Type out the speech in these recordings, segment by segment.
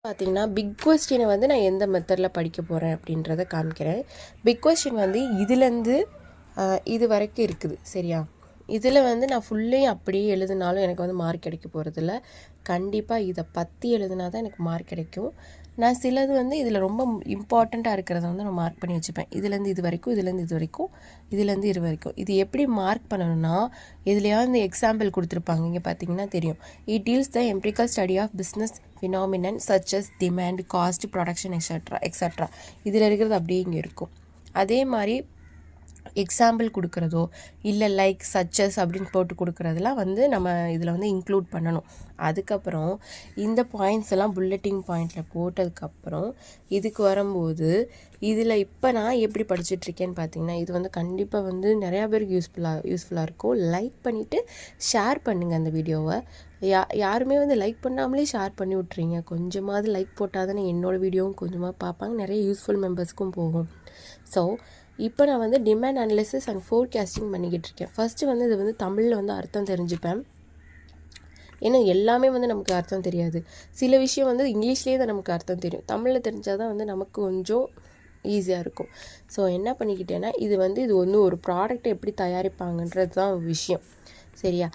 பார்த்தீங்கன்னா பிக் கொஸ்டினை வந்து நான் எந்த மெத்தடில் படிக்க போகிறேன் அப்படின்றத காமிக்கிறேன். பிக் கொஸ்டின் வந்து இதுலேருந்து இது வரைக்கும் இருக்குது சரியா. இதில் வந்து நான் ஃபுல்லையும் அப்படியே எழுதினாலும் எனக்கு வந்து மார்க் கிடைக்க போகிறதில்ல. கண்டிப்பாக இதை பற்றி எழுதினா தான் எனக்கு மார்க் கிடைக்கும். நான் சிலது வந்து இதில் ரொம்ப இம்பார்ட்டண்ட்டாக இருக்கிறத வந்து நான் மார்க் பண்ணி வச்சுப்பேன். இதுலேருந்து இது வரைக்கும், இதுலேருந்து இது வரைக்கும், இதுலேருந்து இது வரைக்கும். இது எப்படி மார்க் பண்ணணும்னா, இதுலையாவது இந்த எக்ஸாம்பிள் கொடுத்துருப்பாங்க. இங்கே பார்த்தீங்கன்னா தெரியும். It deals the empirical study of business phenomenon such as demand, cost, production, etc. இதில் இருக்கிறது அப்படியே இங்கே இருக்கும். அதே மாதிரி எக்ஸாம்பிள் கொடுக்குறதோ இல்லை லைக் சச்சஸ் அப்படின்னு போட்டு கொடுக்குறதுலாம் வந்து நம்ம இதில் வந்து இன்க்ளூட் பண்ணணும். அதுக்கப்புறம் இந்த பாயிண்ட்ஸ் எல்லாம் புல்லட்டிங் பாயிண்டில் போட்டதுக்கப்புறம் இதுக்கு வரும்போது இதில் இப்போ நான் எப்படி படிச்சுட்ருக்கேன்னு பார்த்தீங்கன்னா, இது வந்து கண்டிப்பாக வந்து நிறையா பேருக்கு யூஸ்ஃபுல்லாக இருக்கும். லைக் பண்ணிவிட்டு ஷேர் பண்ணுங்கள் அந்த வீடியோவை. யாருமே வந்து லைக் பண்ணாமலே ஷேர் பண்ணி விட்றீங்க. கொஞ்சமாவது லைக் போட்டால் தானே என்னோடய வீடியோவும் கொஞ்சமாக பார்ப்பாங்க, நிறைய யூஸ்ஃபுல் மெம்பர்ஸ்க்கும் போகும். ஸோ இப்போ நான் வந்து டிமாண்ட் அனலிசிஸ் அண்ட் ஃபோர்காஸ்டிங் பண்ணிக்கிட்டு இருக்கேன். ஃபஸ்ட்டு வந்து இது வந்து தமிழில் வந்து அர்த்தம் தெரிஞ்சுப்பேன். ஏன்னா எல்லாமே வந்து நமக்கு அர்த்தம் தெரியாது. சில விஷயம் வந்து இங்கிலீஷ்லேயே தான் நமக்கு அர்த்தம் தெரியும். தமிழில் தெரிஞ்சால் தான் வந்து நமக்கு கொஞ்சம் ஈஸியாக இருக்கும். ஸோ என்ன பண்ணிக்கிட்டேன்னா, இது வந்து ஒரு ப்ராடக்ட்டை எப்படி தயாரிப்பாங்கன்றது தான் விஷயம் சரியா.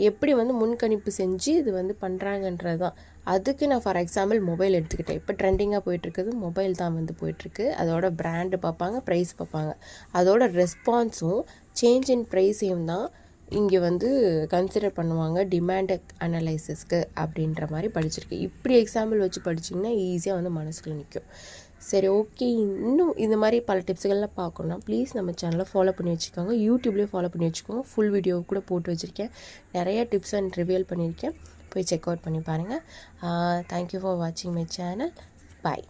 எப்படி வந்து முன்கணிப்பு செஞ்சு இது வந்து பண்ணுறாங்கன்றது தான். அதுக்கு நான் ஃபார் எக்ஸாம்பிள் மொபைல் எடுத்துக்கிட்டேன். இப்போ ட்ரெண்டிங்காக போயிட்டுருக்குது மொபைல் தான் வந்து போயிட்டுருக்கு. அதோட பிராண்டு பார்ப்பாங்க, ப்ரைஸ் பார்ப்பாங்க. அதோட ரெஸ்பான்ஸும் சேஞ்ச் இன் ப்ரைஸையும் தான் இங்கே வந்து கன்சிடர் பண்ணுவாங்க டிமாண்ட் அனலைசிஸ்க்கு அப்படின்ற மாதிரி படிச்சிருக்கேன். இப்படி எக்ஸாம்பிள் வச்சு படிச்சிங்கன்னா ஈஸியாக வந்து மனசுக்குள்ள நிற்கும். சரி ஓகே. இன்னும் இந்த மாதிரி பல டிப்ஸுகள்லாம் பார்க்கணுன்னா ப்ளீஸ் நம்ம சேனலை ஃபாலோ பண்ணி வச்சுக்கோங்க. யூடியூப்லேயும் ஃபாலோ பண்ணி வச்சுக்கோங்க. ஃபுல் வீடியோ கூட போட்டு வச்சுருக்கேன். நிறைய டிப்ஸ் அண்ட் ரிவியல் பண்ணியிருக்கேன். போய் செக் அவுட் பண்ணி பாருங்கள். தேங்க்யூ ஃபார் வாட்சிங் மை சேனல். பாய்.